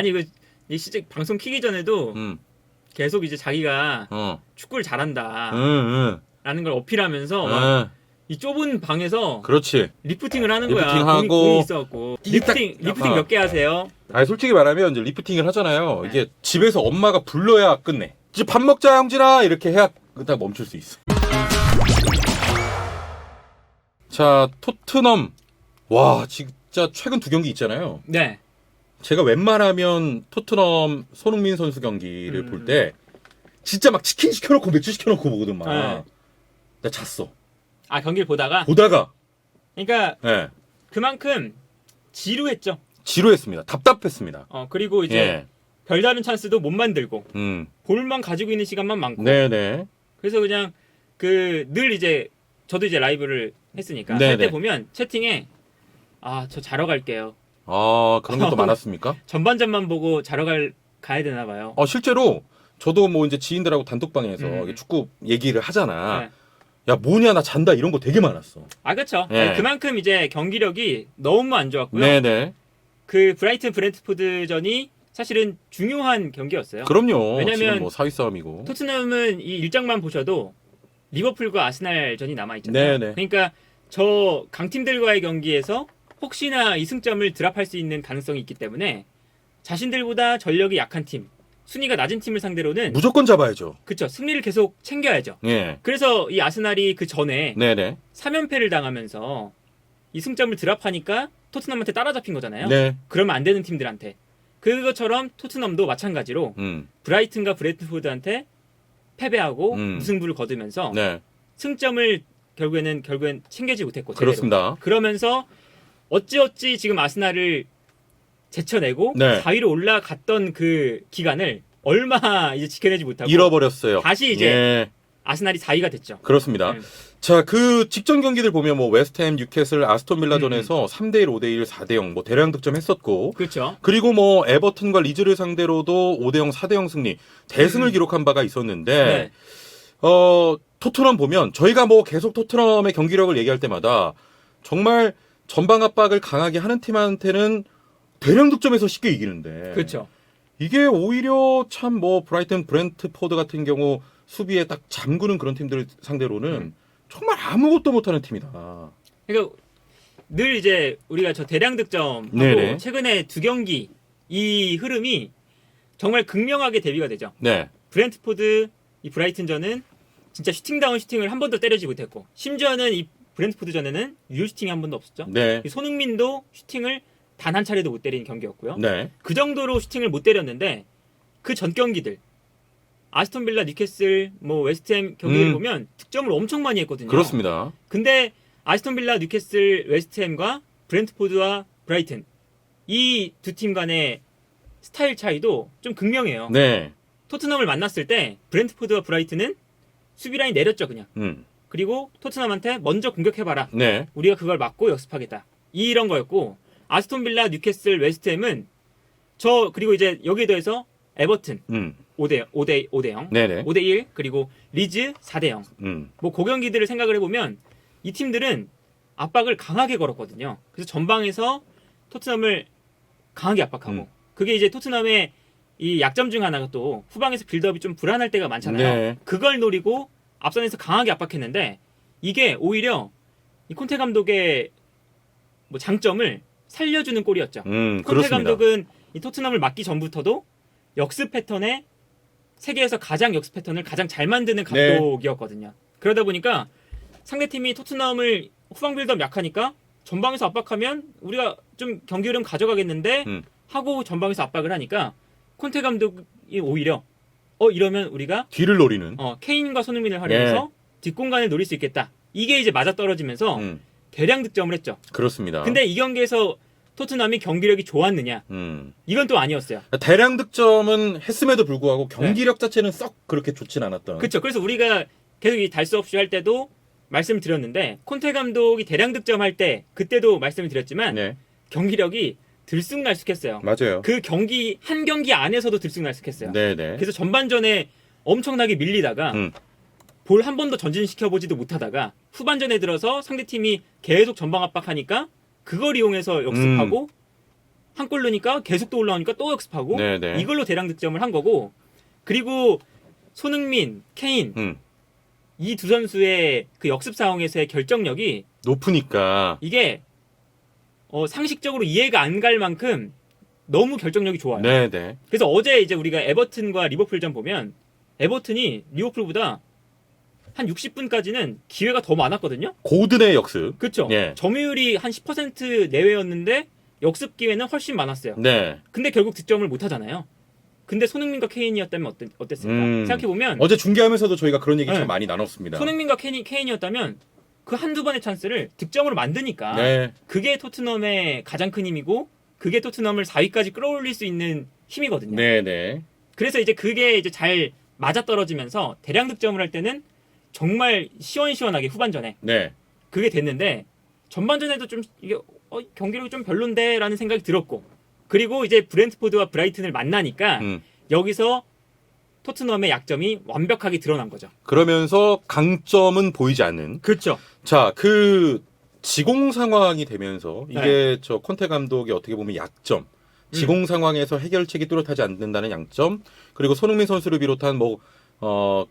아니 이 진짜 방송 키기 전에도 계속 이제 자기가 축구를 잘한다 라는 걸 어필하면서 막 이 좁은 방에서 그렇지. 리프팅을 하는 거야. 리프팅하고 공이 있어갖고 리프팅 몇 개 하세요? 아니 솔직히 말하면 이제 리프팅을 하잖아요. 이게 집에서 엄마가 불러야 끝내. 이제 밥 먹자 형진아 이렇게 해야 딱 멈출 수 있어. 자, 토트넘. 와, 진짜 최근 2경기 있잖아요. 네. 제가 웬만하면 토트넘 손흥민 선수 경기를 볼 때 진짜 막 치킨 시켜놓고 맥주 시켜놓고 보거든 막. 나 잤어. 아, 경기를 보다가? 그러니까 네. 그만큼 지루했죠. 지루했습니다. 답답했습니다. 그리고 이제 별다른 찬스도 못 만들고 볼만 가지고 있는 시간만 많고. 네네. 그래서 그냥 늘 이제 저도 이제 라이브를 했으니까 할 때 보면 채팅에 저 자러 갈게요. 그런 것도 많았습니까? 전반전만 보고 자러 가야 되나 봐요. 실제로 저도 뭐 이제 지인들하고 단톡방에서 축구 얘기를 하잖아. 네. 야, 뭐냐, 나 잔다 이런 거 되게 많았어. 그렇죠. 네. 그만큼 이제 경기력이 너무 안 좋았고요. 네네. 그 브라이튼 브렌트포드전이 사실은 중요한 경기였어요. 그럼요. 왜냐면 지금 뭐 사위 싸움이고. 토트넘은 이 일장만 보셔도 리버풀과 아스날전이 남아 있잖아요. 네네. 그러니까 저 강팀들과의 경기에서 혹시나 이 승점을 드랍할 수 있는 가능성이 있기 때문에 자신들보다 전력이 약한 팀, 순위가 낮은 팀을 상대로는 무조건 잡아야죠. 그렇죠. 승리를 계속 챙겨야죠. 예. 그래서 이 아스날이 그 전에 네네. 3연패를 당하면서 이 승점을 드랍하니까 토트넘한테 따라잡힌 거잖아요. 네. 그러면 안 되는 팀들한테. 그것처럼 토트넘도 마찬가지로 브라이튼과 브레트포드한테 패배하고 무승부를 거두면서 네. 승점을 결국엔 챙기지 못했고. 그렇습니다. 그러면서 어찌어찌 지금 아스날을 제쳐내고 4위로 올라갔던 그 기간을 얼마 이제 지켜내지 못하고 잃어버렸어요. 다시 이제 아스날이 4위가 됐죠. 그렇습니다. 자, 그 직전 경기들 보면 뭐 웨스트햄, 뉴캐슬, 아스톤 빌라전에서 3대1, 5대1, 4대0 뭐 대량 득점했었고, 그렇죠. 그리고 뭐 에버튼과 리즈를 상대로도 5대0, 4대0 승리, 대승을 기록한 바가 있었는데, 토트넘 보면 저희가 뭐 계속 토트넘의 경기력을 얘기할 때마다 정말 전방 압박을 강하게 하는 팀한테는 대량 득점에서 쉽게 이기는데, 그렇죠. 이게 오히려 참 뭐 브라이튼, 브렌트포드 같은 경우 수비에 딱 잠그는 그런 팀들 상대로는 정말 아무것도 못하는 팀이다. 그러니까 늘 이제 우리가 저 대량 득점하고 최근에 2경기 이 흐름이 정말 극명하게 대비가 되죠. 네. 브렌트포드 이 브라이튼전은 진짜 슈팅다운 슈팅을 한 번도 때리지 못했고, 심지어는 이 브렌트포드전에는 유효 슈팅이 한 번도 없었죠. 네. 손흥민도 슈팅을 단 한 차례도 못 때린 경기였고요. 네. 그 정도로 슈팅을 못 때렸는데 그 전 경기들 아스톤 빌라, 뉴캐슬, 뭐 웨스트햄 경기를 보면 득점을 엄청 많이 했거든요. 그렇습니다. 근데 아스톤 빌라, 뉴캐슬, 웨스트햄과 브렌트포드와 브라이튼 이 두 팀 간의 스타일 차이도 좀 극명해요. 네. 토트넘을 만났을 때 브렌트포드와 브라이튼은 수비 라인 내렸죠, 그냥. 그리고 토트넘한테 먼저 공격해봐라. 네. 우리가 그걸 막고 역습하겠다. 이런 거였고, 아스톤 빌라, 뉴캐슬, 웨스트햄은 그리고 이제 여기에 더해서 에버튼 5대0, 네네. 5대1, 그리고 리즈 4대0. 뭐 그 경기들을 생각을 해보면 이 팀들은 압박을 강하게 걸었거든요. 그래서 전방에서 토트넘을 강하게 압박하고, 그게 이제 토트넘의 이 약점 중 하나가 또 후방에서 빌드업이 좀 불안할 때가 많잖아요. 네. 그걸 노리고 앞선에서 강하게 압박했는데 이게 오히려 이 콘테 감독의 뭐 장점을 살려주는 골이었죠. 콘테 그렇습니다. 감독은 이 토트넘을 막기 전부터도 역습 패턴에 세계에서 가장 역습 패턴을 가장 잘 만드는 감독이었거든요. 그러다 보니까 상대팀이 토트넘을 후방 빌드업 약하니까 전방에서 압박하면 우리가 좀 경기 흐름 가져가겠는데 하고 전방에서 압박을 하니까 콘테 감독이 오히려 이러면 우리가 뒤를 노리는 케인과 손흥민을 활용해서 뒷공간을 노릴 수 있겠다. 이게 이제 맞아떨어지면서 대량 득점을 했죠. 그렇습니다. 근데 이 경기에서 토트넘이 경기력이 좋았느냐? 이건 또 아니었어요. 대량 득점은 했음에도 불구하고 경기력 자체는 썩 그렇게 좋진 않았던. 그렇죠. 그래서 우리가 계속 이 달수 없이 할 때도 말씀을 드렸는데 콘테 감독이 대량 득점할 때 그때도 말씀을 드렸지만 경기력이 들쑥날쑥했어요. 맞아요. 그 경기 한 경기 안에서도 들쑥날쑥했어요. 네네. 그래서 전반전에 엄청나게 밀리다가 볼 한 번도 전진시켜보지도 못하다가 후반전에 들어서 상대팀이 계속 전방 압박하니까 그걸 이용해서 역습하고 한 골 넣으니까 계속 또 올라오니까 또 역습하고 네네. 이걸로 대량 득점을 한 거고 그리고 손흥민, 케인 이 두 선수의 그 역습 상황에서의 결정력이 높으니까. 이게 상식적으로 이해가 안 갈 만큼 너무 결정력이 좋아요. 네네. 그래서 어제 이제 우리가 에버튼과 리버풀전 보면 에버튼이 리버풀보다 한 60분까지는 기회가 더 많았거든요. 고든의 역습. 그렇죠. 예. 점유율이 한 10% 내외였는데 역습 기회는 훨씬 많았어요. 네. 근데 결국 득점을 못 하잖아요. 근데 손흥민과 케인이었다면 어땠을까? 생각해보면 어제 중계하면서도 저희가 그런 얘기 네. 참 많이 나눴습니다. 손흥민과 케인이었다면 그 한두 번의 찬스를 득점으로 만드니까 네. 그게 토트넘의 가장 큰 힘이고 그게 토트넘을 4위까지 끌어올릴 수 있는 힘이거든요. 네네. 그래서 이제 그게 이제 잘 맞아떨어지면서 대량 득점을 할 때는 정말 시원시원하게 후반전에 네. 그게 됐는데 전반전에도 좀 이게 경기력이 좀 별론데라는 생각이 들었고 그리고 이제 브렌트포드와 브라이튼을 만나니까 여기서 토트넘의 약점이 완벽하게 드러난 거죠. 그러면서 강점은 보이지 않는. 그렇죠. 자, 그 지공 상황이 되면서 이게 저 콘테 감독이 어떻게 보면 약점. 지공 상황에서 해결책이 뚜렷하지 않는다는 양점. 그리고 손흥민 선수를 비롯한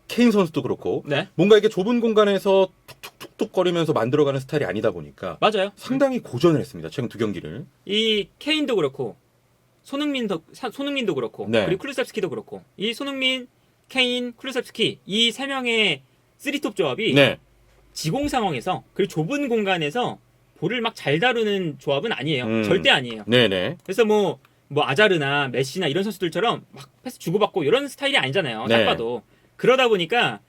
케인 선수도 그렇고 네. 뭔가 이게 좁은 공간에서 툭툭툭툭 거리면서 만들어가는 스타일이 아니다 보니까 맞아요. 상당히 고전을 했습니다. 최근 두 경기를. 이 케인도 그렇고 손흥민도 그렇고 네. 그리고 쿠루셉스키도 그렇고 이 손흥민, 케인, 쿠루셉스키 이 세 명의 쓰리톱 조합이 네. 지공 상황에서 그리고 좁은 공간에서 볼을 막 잘 다루는 조합은 아니에요. 절대 아니에요. 네네. 그래서 뭐 아자르나 메시나 이런 선수들처럼 막 패스 주고받고 이런 스타일이 아니잖아요. 딱 네. 봐도. 그러다 보니까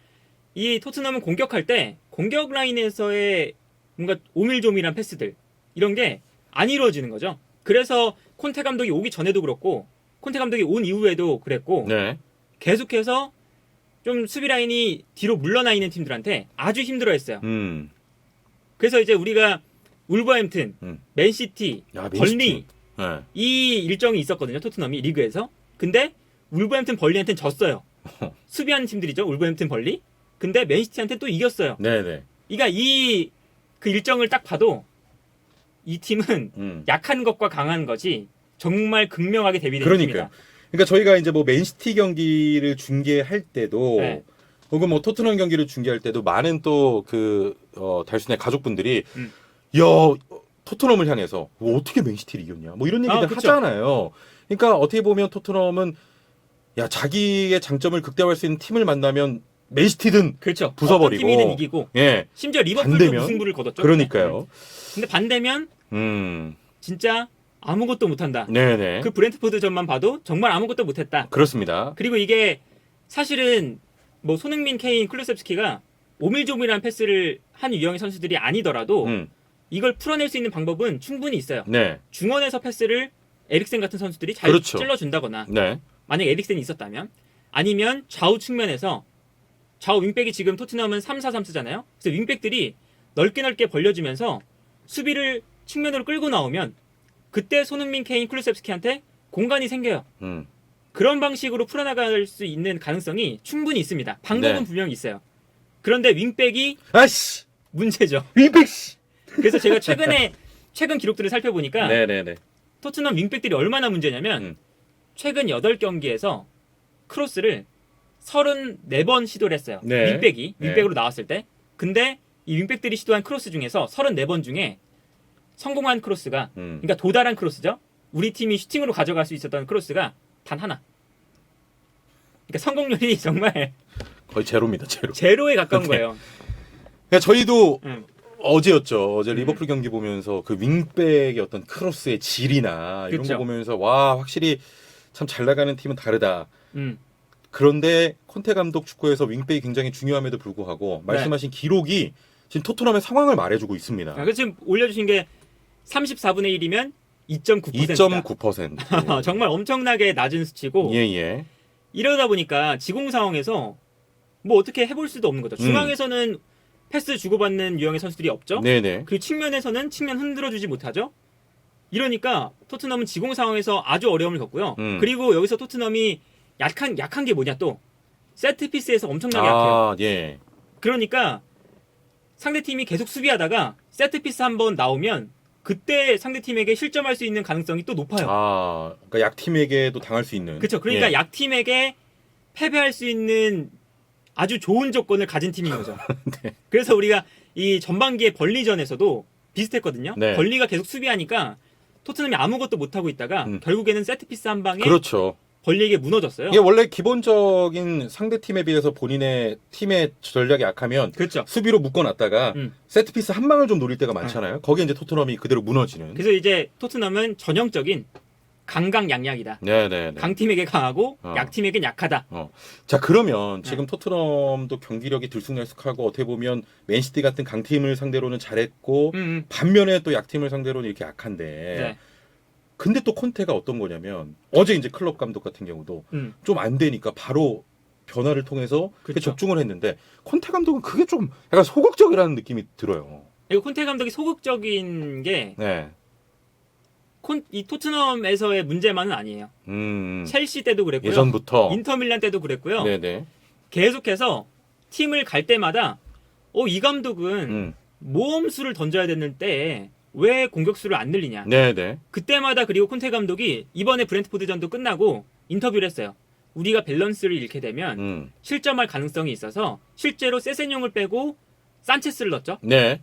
이 토트넘은 공격할 때 공격 라인에서의 뭔가 오밀조밀한 패스들 이런 게 안 이루어지는 거죠. 그래서 콘테 감독이 오기 전에도 그렇고 콘테 감독이 온 이후에도 그랬고 네. 계속해서 좀 수비 라인이 뒤로 물러나 있는 팀들한테 아주 힘들어했어요. 그래서 이제 우리가 울버햄튼, 맨시티, 야, 벌리 네. 이 일정이 있었거든요. 토트넘이 리그에서. 근데 울버햄튼 벌리한테는 졌어요. 수비하는 팀들이죠. 울버햄튼 벌리. 근데 맨시티한테 또 이겼어요. 네네. 그러니까 이 그 일정을 딱 봐도 이 팀은 약한 것과 강한 것이 정말 극명하게 대비되는 그러니까요. 팀이다. 그러니까 저희가 이제 뭐 맨시티 경기를 중계할 때도 네. 혹은 뭐 토트넘 경기를 중계할 때도 많은 또 그 달순의 가족분들이 야 토트넘을 향해서 어떻게 맨시티를 이겼냐 뭐 이런 얘기들 그쵸. 하잖아요. 그러니까 어떻게 보면 토트넘은 야 자기의 장점을 극대화할 수 있는 팀을 만나면 맨시티든 그렇죠. 부숴버리고 어떤 팀이든 이기고 예 심지어 리버풀도 반대면? 무승부를 거뒀죠. 그러니까요. 근데 반대면 진짜 아무것도 못한다. 네네. 그 브렌트포드전만 봐도 정말 아무것도 못했다. 그렇습니다. 그리고 이게 사실은 뭐 손흥민, 케인, 클루셉스키가 오밀조밀한 패스를 한 유형의 선수들이 아니더라도 이걸 풀어낼 수 있는 방법은 충분히 있어요. 네. 중원에서 패스를 에릭센 같은 선수들이 잘 그렇죠. 찔러준다거나 네. 만약 에릭센이 있었다면 아니면 좌우 측면에서 좌우 윙백이 지금 토트넘은 3-4-3 쓰잖아요. 그래서 윙백들이 넓게 벌려주면서 수비를 측면으로 끌고 나오면 그때 손흥민, 케인, 쿨루셉스키한테 공간이 생겨요. 그런 방식으로 풀어나갈 수 있는 가능성이 충분히 있습니다. 방법은 네. 분명히 있어요. 그런데 윙백이 아씨 문제죠. 윙백 씨. 그래서 제가 최근 기록들을 살펴보니까 네네네. 토트넘 윙백들이 얼마나 문제냐면 최근 8경기에서 크로스를 34번 시도를 했어요. 네. 윙백으로 나왔을 때. 근데 이 윙백들이 시도한 크로스 중에서 34번 중에 성공한 크로스가 그러니까 도달한 크로스죠. 우리 팀이 슈팅으로 가져갈 수 있었던 크로스가 단 하나. 그러니까 성공률이 정말 거의 제로입니다. 제로. 제로에 가까운 네. 거예요. 그러니까 저희도 음. 어제였죠. 어제 리버풀 경기 보면서 그 윙백의 어떤 크로스의 질이나 이런 그쵸. 거 보면서 와 확실히 참 잘 나가는 팀은 다르다. 음. 그런데 콘테 감독 축구에서 윙백이 굉장히 중요함에도 불구하고 말씀하신 기록이 지금 토트넘의 상황을 말해주고 있습니다. 그래서 지금 올려주신 게 34분의 1이면 2.9%다. 2.9%. 정말 엄청나게 낮은 수치고 예예. 이러다 보니까 지공 상황에서 뭐 어떻게 해볼 수도 없는 거죠. 중앙에서는 패스 주고받는 유형의 선수들이 없죠. 네네. 그리고 측면에서는 측면 흔들어주지 못하죠. 이러니까 토트넘은 지공 상황에서 아주 어려움을 겪고요. 그리고 여기서 토트넘이 약한 게 뭐냐 또 세트피스에서 엄청나게 약해요. 예. 그러니까 상대팀이 계속 수비하다가 세트피스 한번 나오면 그때 상대팀에게 실점할 수 있는 가능성이 또 높아요. 아, 그러니까 약팀에게도 당할 수 있는. 그렇죠. 그러니까 예. 약팀에게 패배할 수 있는 아주 좋은 조건을 가진 팀인 거죠. 네. 그래서 우리가 이 전반기에 벌리전에서도 비슷했거든요. 네. 벌리가 계속 수비하니까 토트넘이 아무것도 못하고 있다가 결국에는 세트피스 한 방에 그렇죠. 벌리에게 무너졌어요. 이게 원래 기본적인 상대 팀에 비해서 본인의 팀의 전략이 약하면 그렇죠. 수비로 묶어놨다가 세트피스 한 방을 좀 노릴 때가 네. 많잖아요. 거기에 이제 토트넘이 그대로 무너지는. 그래서 이제 토트넘은 전형적인 강강약약이다. 네네. 강팀에게 강하고 약팀에겐 약하다. 자, 그러면 지금 토트넘도 경기력이 들쑥날쑥하고 어떻게 보면 맨시티 같은 강팀을 상대로는 잘했고 반면에 또 약팀을 상대로는 이렇게 약한데 네. 근데 또 콘테가 어떤 거냐면 어제 이제 클럽 감독 같은 경우도 좀 안 되니까 바로 변화를 통해서 그렇죠. 적중을 했는데 콘테 감독은 그게 좀 약간 소극적이라는 느낌이 들어요. 이거 콘테 감독이 소극적인 게 네. 이 토트넘에서의 문제만은 아니에요. 첼시 때도 그랬고요. 예전부터. 인터밀란 때도 그랬고요. 네네. 계속해서 팀을 갈 때마다 이 감독은 모험수를 던져야 되는 때에 왜 공격수를 안 늘리냐. 네네. 그때마다 그리고 콘테 감독이 이번에 브렌트포드전도 끝나고 인터뷰를 했어요. 우리가 밸런스를 잃게 되면 실점할 가능성이 있어서 실제로 세세뇽을 빼고 산체스를 넣었죠. 네.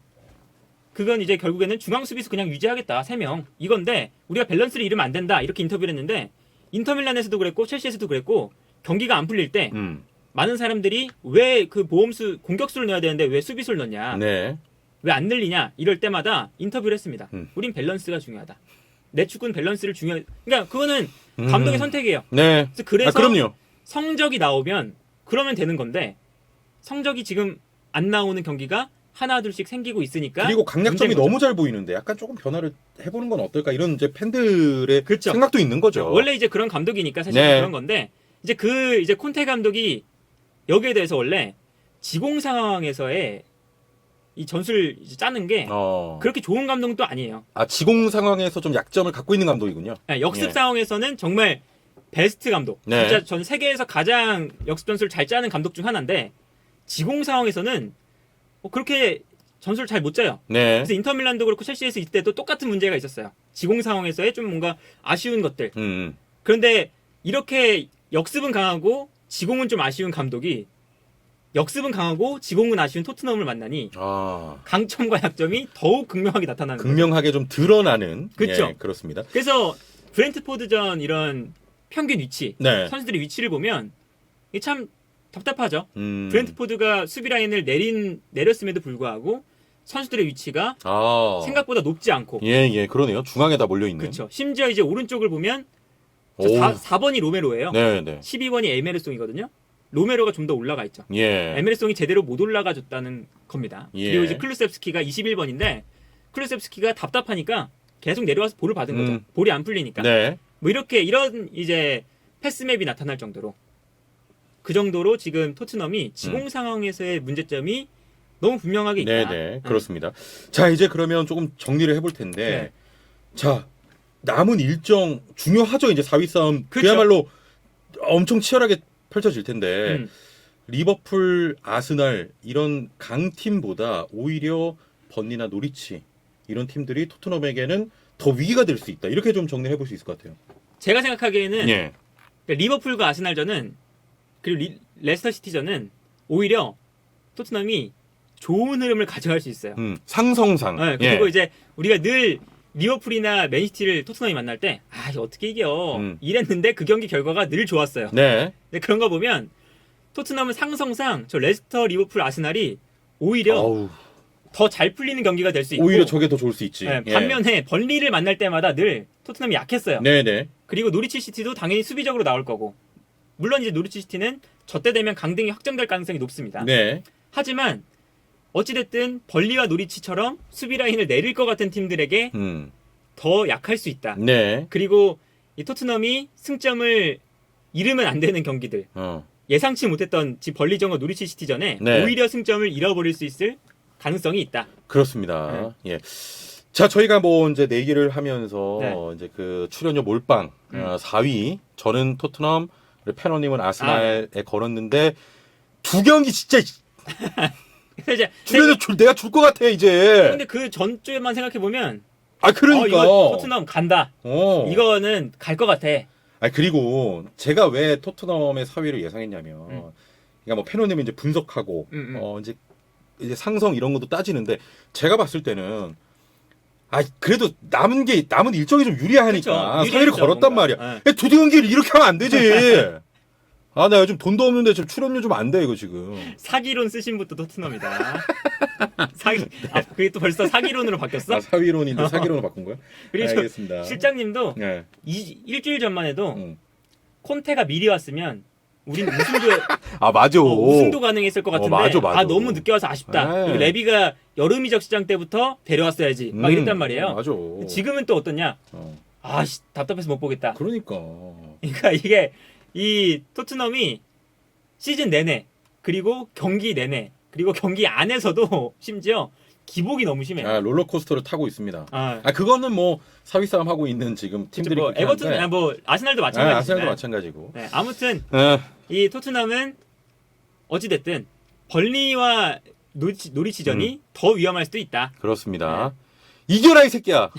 그건 이제 결국에는 중앙 수비수 그냥 유지하겠다. 3명. 이건데 우리가 밸런스를 잃으면 안 된다. 이렇게 인터뷰를 했는데 인터밀란에서도 그랬고 첼시에서도 그랬고 경기가 안 풀릴 때 많은 사람들이 왜 그 보험수 공격수를 넣어야 되는데 왜 수비수를 넣냐. 네. 왜 안 늘리냐. 이럴 때마다 인터뷰를 했습니다. 우린 밸런스가 중요하다. 내 축구는 밸런스를 그러니까 그거는 감독의 선택이에요. 네. 그래서 그럼요. 성적이 나오면 그러면 되는 건데 성적이 지금 안 나오는 경기가 하나 둘씩 생기고 있으니까 그리고 강약점이 문제인 거죠. 너무 잘 보이는데 약간 조금 변화를 해보는 건 어떨까 이런 이제 팬들의 그렇죠. 생각도 있는 거죠. 원래 이제 그런 감독이니까 사실 네. 그런 건데 이제 콘테 감독이 여기에 대해서 원래 지공 상황에서의 이 전술 이제 짜는 게 그렇게 좋은 감독은 또 아니에요. 아, 지공 상황에서 좀 약점을 갖고 있는 감독이군요. 역습 예. 상황에서는 정말 베스트 감독. 네. 진짜 전 세계에서 가장 역습 전술을 잘 짜는 감독 중 하나인데 지공 상황에서는 그렇게 전술을 잘 못 짜요. 네. 그래서 인터밀란도 그렇고 첼시에서 이때도 똑같은 문제가 있었어요. 지공 상황에서의 좀 뭔가 아쉬운 것들. 그런데 이렇게 역습은 강하고 지공은 좀 아쉬운 감독이 역습은 강하고 지공은 아쉬운 토트넘을 만나니 강점과 약점이 더욱 극명하게 나타나는 거죠. 극명하게 좀 드러나는. 그렇죠. 예, 그렇습니다. 그래서 브렌트포드전 이런 평균 위치, 네. 선수들의 위치를 보면 이게 참 답답하죠. 음. 브렌트포드가 수비 라인을 내렸음에도 불구하고 선수들의 위치가 생각보다 높지 않고. 예, 그러네요. 중앙에 다 몰려 있는. 그렇죠. 심지어 이제 오른쪽을 보면 오. 4번이 로메로예요. 네. 12번이 에메르송이거든요. 로메로가 좀 더 올라가 있죠. 예. 에메르송이 제대로 못 올라가 줬다는 겁니다. 예. 그리고 이제 클루셉스키가 21번인데 클루셉스키가 답답하니까 계속 내려와서 볼을 받은 거죠. 볼이 안 풀리니까. 네. 뭐 이런 이제 패스맵이 나타날 정도로 그 정도로 지금 토트넘이 지공 상황에서의 문제점이 너무 분명하게 있다. 네, 그렇습니다. 자, 이제 그러면 조금 정리를 해볼 텐데, 네. 자, 남은 일정 중요하죠. 이제 4위 싸움 그렇죠. 그야말로 엄청 치열하게 펼쳐질 텐데, 리버풀, 아스날 이런 강팀보다 오히려 번니나 노리치 이런 팀들이 토트넘에게는 더 위기가 될 수 있다. 이렇게 좀 정리해 볼 수 있을 것 같아요. 제가 생각하기에는 예. 리버풀과 아스날전은 그리고 레스터 시티전은 오히려 토트넘이 좋은 흐름을 가져갈 수 있어요. 상성상. 네, 그리고 이제 우리가 늘 리버풀이나 맨시티를 토트넘이 만날 때 이거 어떻게 이겨 이랬는데 그 경기 결과가 늘 좋았어요. 네. 근데 그런 거 보면 토트넘은 상성상 저 레스터, 리버풀, 아스날이 오히려 더 잘 풀리는 경기가 될 수 있고 오히려 저게 더 좋을 수 있지. 네, 반면에 번리를 만날 때마다 늘 토트넘이 약했어요. 네네. 그리고 노리치 시티도 당연히 수비적으로 나올 거고 물론 이제 노리치 시티는 저때 되면 강등이 확정될 가능성이 높습니다. 네. 하지만 어찌됐든 벌리와 노리치처럼 수비 라인을 내릴 것 같은 팀들에게 더 약할 수 있다. 네. 그리고 이 토트넘이 승점을 잃으면 안 되는 경기들 예상치 못했던 벌리전과 노리치 시티전에 네. 오히려 승점을 잃어버릴 수 있을 가능성이 있다. 그렇습니다. 예. 자, 저희가 뭐 이제 내기를 하면서 이제 그 출연료 몰빵 4위 저는 토트넘, 패너님은 아스날에 걸었는데 두 경기 진짜 그래서 이제 출연료 내가 줄 것 같아 이제. 근데 그 전주에만 생각해 보면 아 그러니까 이거 토트넘 간다. 어. 이거는 갈 것 같아. 아 그리고 제가 왜 토트넘의 4위를 예상했냐면, 그러니까 뭐 패널님이 이제 분석하고 이제 상성 이런 것도 따지는데 제가 봤을 때는 그래도 남은 일정이 좀 유리하니까 그쵸. 4위를 걸었단 뭔가. 말이야. 두 경기를 이렇게 하면 안 되지. 나 요즘 돈도 없는데 지금 출연료 좀 안 돼 이거 지금. 사기론 쓰신 분도 토트넘이다. 그게 또 벌써 사기론으로 바뀌었어? 4위론인데 사기론으로 바꾼 거야? 그리고 알겠습니다. 실장님도 네. 일주일 전만 해도 콘테가 미리 왔으면 우린 우승도 맞아. 우승도 가능했을 것 같은데 맞아. 너무 늦게 와서 아쉽다. 네. 그리고 레비가 여름 이적 시장 때부터 데려왔어야지. 막 이랬단 말이에요. 맞아. 지금은 또 어떠냐? 답답해서 못 보겠다. 그러니까 이게 이 토트넘이 시즌 내내 그리고 경기 내내 그리고 경기 안에서도 심지어 기복이 너무 심해. 롤러코스터를 타고 있습니다. 그거는 뭐 사위 싸움 하고 있는 지금 팀들이 뭐 에버튼, 뭐 아스날도 마찬가지고. 아스날도 마찬가지고. 네, 아무튼 이 토트넘은 어찌 됐든 벌리와 노리치전이 더 위험할 수도 있다. 그렇습니다. 이겨라 이 새끼야.